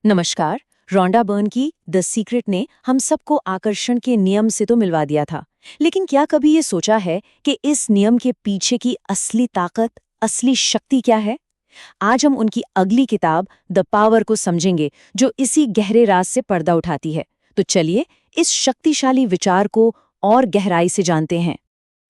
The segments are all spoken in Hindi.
नमस्कार। रोंडा बर्न की द सीक्रेट ने हम सबको आकर्षण के नियम से तो मिलवा दिया था, लेकिन क्या कभी ये सोचा है कि इस नियम के पीछे की असली ताकत, असली शक्ति क्या है? आज हम उनकी अगली किताब द पावर को समझेंगे, जो इसी गहरे राज से पर्दा उठाती है। तो चलिए इस शक्तिशाली विचार को और गहराई से जानते हैं।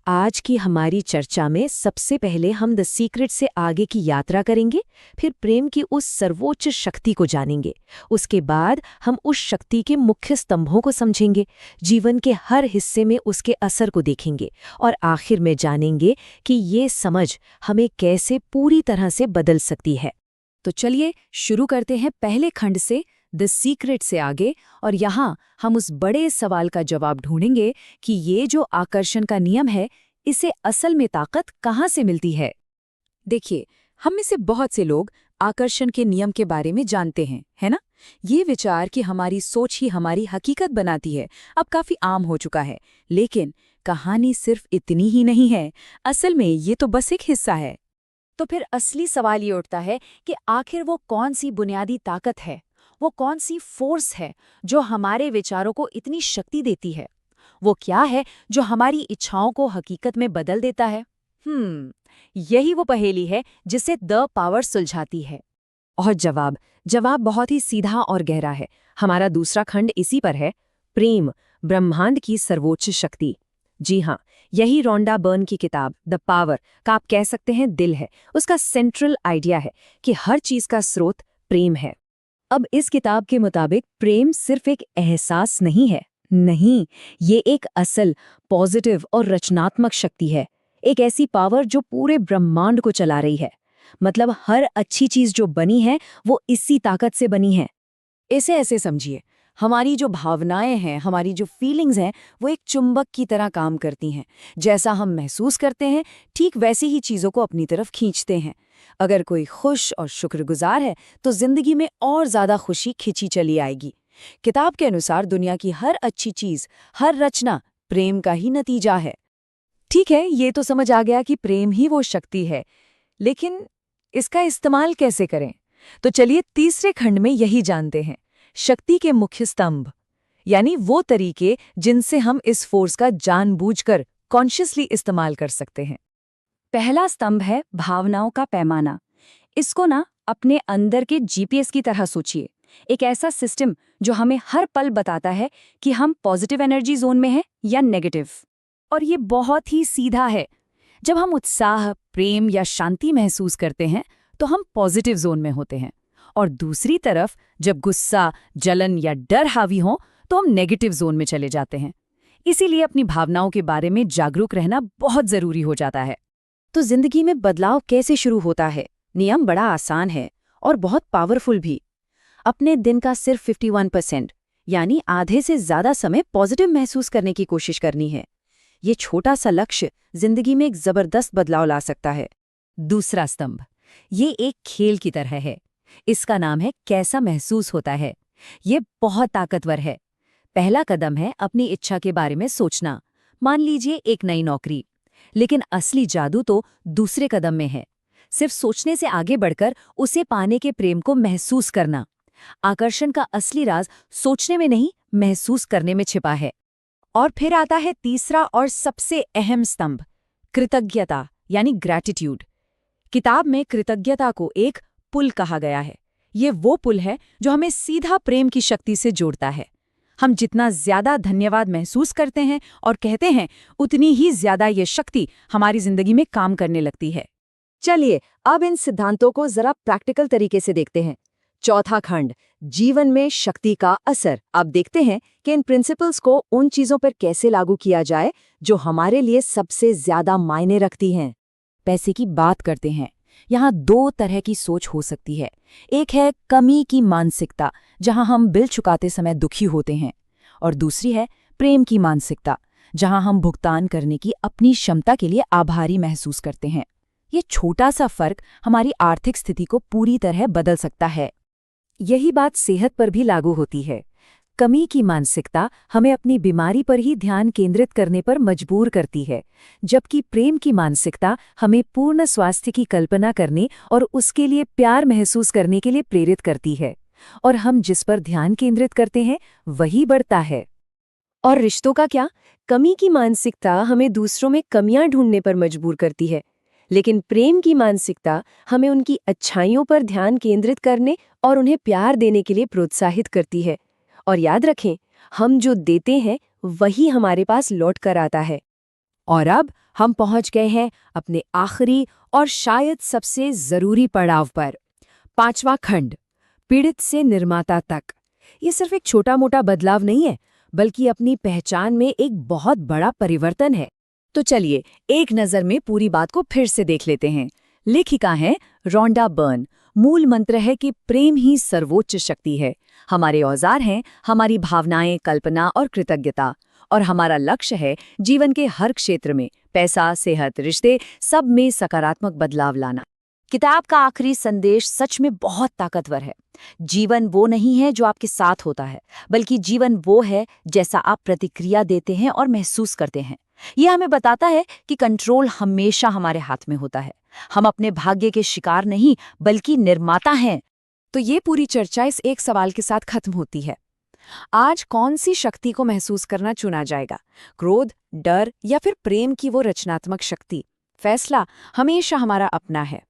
आज की हमारी चर्चा में सबसे पहले हम द सीक्रेट से आगे की यात्रा करेंगे, फिर प्रेम की उस सर्वोच्च शक्ति को जानेंगे। उसके बाद हम उस शक्ति के मुख्य स्तंभों को समझेंगे, जीवन के हर हिस्से में उसके असर को देखेंगे और आखिर में जानेंगे कि ये समझ हमें कैसे पूरी तरह से बदल सकती है। तो चलिए शुरू करते हैं पहले खंड से, द सीक्रेट से आगे, और यहाँ हम उस बड़े सवाल का जवाब ढूंढेंगे कि ये जो आकर्षण का नियम है, इसे असल में ताकत कहाँ से मिलती है। देखिए, हम में से बहुत से लोग आकर्षण के नियम के बारे में जानते हैं, है ना? ये विचार कि हमारी सोच ही हमारी हकीकत बनाती है अब काफी आम हो चुका है। लेकिन कहानी सिर्फ इतनी ही नहीं है, असल में ये तो बस एक हिस्सा है। तो फिर असली सवाल ये उठता है कि आखिर वो कौन सी बुनियादी ताकत है, वो कौन सी फोर्स है जो हमारे विचारों को इतनी शक्ति देती है? वो क्या है जो हमारी इच्छाओं को हकीकत में बदल देता है? यही वो पहेली है जिसे द पावर सुलझाती है। और जवाब बहुत ही सीधा और गहरा है। हमारा दूसरा खंड इसी पर है, प्रेम, ब्रह्मांड की सर्वोच्च शक्ति। जी हाँ, यही रोंडा बर्न की किताब द पावर का आप कह सकते हैं दिल है। उसका सेंट्रल आइडिया है कि हर चीज का स्रोत प्रेम है। अब इस किताब के मुताबिक प्रेम सिर्फ एक एहसास नहीं है, नहीं, ये एक असल, पॉजिटिव और रचनात्मक शक्ति है। एक ऐसी पावर जो पूरे ब्रह्मांड को चला रही है। मतलब हर अच्छी चीज जो बनी है वो इसी ताकत से बनी है। इसे ऐसे समझिए, हमारी जो भावनाएं हैं, हमारी जो फीलिंग्स हैं, वो एक चुंबक की तरह काम करती हैं। जैसा हम महसूस करते हैं, ठीक वैसी ही चीज़ों को अपनी तरफ खींचते हैं। अगर कोई खुश और शुक्रगुजार है तो जिंदगी में और ज़्यादा खुशी खिंची चली आएगी। किताब के अनुसार दुनिया की हर अच्छी चीज़, हर रचना प्रेम का ही नतीजा है। ठीक है, ये तो समझ आ गया कि प्रेम ही वो शक्ति है, लेकिन इसका इस्तेमाल कैसे करें? तो चलिए तीसरे खंड में यही जानते हैं, शक्ति के मुख्य स्तंभ, यानी वो तरीके जिनसे हम इस फोर्स का जानबूझकर कॉन्शियसली इस्तेमाल कर सकते हैं। पहला स्तंभ है भावनाओं का पैमाना। इसको ना अपने अंदर के जीपीएस की तरह सोचिए, एक ऐसा सिस्टम जो हमें हर पल बताता है कि हम पॉजिटिव एनर्जी जोन में हैं या नेगेटिव। और ये बहुत ही सीधा है। जब हम उत्साह, प्रेम या शांति महसूस करते हैं तो हम पॉजिटिव जोन में होते हैं, और दूसरी तरफ जब गुस्सा, जलन या डर हावी हो तो हम नेगेटिव जोन में चले जाते हैं। इसीलिए अपनी भावनाओं के बारे में जागरूक रहना बहुत जरूरी हो जाता है। तो जिंदगी में बदलाव कैसे शुरू होता है? नियम बड़ा आसान है और बहुत पावरफुल भी। अपने दिन का सिर्फ 51%, यानी आधे से ज्यादा समय पॉजिटिव महसूस करने की कोशिश करनी है। ये छोटा सा लक्ष्य जिंदगी में एक जबरदस्त बदलाव ला सकता है। दूसरा स्तंभ, ये एक खेल की तरह है। इसका नाम है कैसा महसूस होता है। ये बहुत ताकतवर है। पहला कदम है अपनी इच्छा के बारे में सोचना। मान लीजिए एक नई नौकरी। लेकिन असली जादू तो दूसरे कदम में है, सिर्फ सोचने से आगे बढ़कर उसे पाने के प्रेम को महसूस करना। आकर्षण का असली राज सोचने में नहीं, महसूस करने में छिपा है। और फिर आता है तीसरा और सबसे अहम स्तंभ, कृतज्ञता यानी ग्रैटिट्यूड। किताब में कृतज्ञता को एक पुल कहा गया है। ये वो पुल है जो हमें सीधा प्रेम की शक्ति से जोड़ता है। हम जितना ज्यादा धन्यवाद महसूस करते हैं और कहते हैं, उतनी ही ज्यादा ये शक्ति हमारी जिंदगी में काम करने लगती है। चलिए अब इन सिद्धांतों को जरा प्रैक्टिकल तरीके से देखते हैं। चौथा खंड, जीवन में शक्ति का असर। अब देखते हैं कि इन प्रिंसिपल्स को उन चीजों पर कैसे लागू किया जाए जो हमारे लिए सबसे ज्यादा मायने रखती हैं। पैसे की बात करते हैं। यहाँ दो तरह की सोच हो सकती है। एक है कमी की मानसिकता, जहाँ हम बिल चुकाते समय दुखी होते हैं, और दूसरी है प्रेम की मानसिकता, जहाँ हम भुगतान करने की अपनी क्षमता के लिए आभारी महसूस करते हैं। ये छोटा सा फर्क हमारी आर्थिक स्थिति को पूरी तरह बदल सकता है। यही बात सेहत पर भी लागू होती है। कमी की मानसिकता हमें अपनी बीमारी पर ही ध्यान केंद्रित करने पर मजबूर करती है, जबकि प्रेम की मानसिकता हमें पूर्ण स्वास्थ्य की कल्पना करने और उसके लिए प्यार महसूस करने के लिए प्रेरित करती है। और हम जिस पर ध्यान केंद्रित करते हैं वही बढ़ता है। और रिश्तों का क्या? कमी की मानसिकता हमें दूसरों में कमियां ढूंढने पर मजबूर करती है, लेकिन प्रेम की मानसिकता हमें उनकी अच्छाइयों पर ध्यान केंद्रित करने और उन्हें प्यार देने के लिए प्रोत्साहित करती है। और याद रखें, हम जो देते हैं वही हमारे पास लौट कर आता है। और अब हम पहुंच गए हैं अपने आखिरी और शायद सबसे जरूरी पड़ाव पर। 5वां खंड, पीड़ित से निर्माता तक। ये सिर्फ एक छोटा मोटा बदलाव नहीं है, बल्कि अपनी पहचान में एक बहुत बड़ा परिवर्तन है। तो चलिए एक नज़र में पूरी बात को फिर से देख लेते हैं। लेखिका है रोंडा बर्न। मूल मंत्र है कि प्रेम ही सर्वोच्च शक्ति है। हमारे औजार हैं हमारी भावनाएं, कल्पना और कृतज्ञता। और हमारा लक्ष्य है जीवन के हर क्षेत्र में, पैसा, सेहत, रिश्ते, सब में सकारात्मक बदलाव लाना। किताब का आखिरी संदेश सच में बहुत ताकतवर है। जीवन वो नहीं है जो आपके साथ होता है, बल्कि जीवन वो है जैसा आप प्रतिक्रिया देते हैं और महसूस करते हैं। ये हमें बताता है कि कंट्रोल हमेशा हमारे हाथ में होता है। हम अपने भाग्य के शिकार नहीं, बल्कि निर्माता हैं। तो ये पूरी चर्चा इस एक सवाल के साथ खत्म होती है। आज कौन सी शक्ति को महसूस करना चुना जाएगा? क्रोध, डर या फिर प्रेम की वो रचनात्मक शक्ति? फैसला हमेशा हमारा अपना है।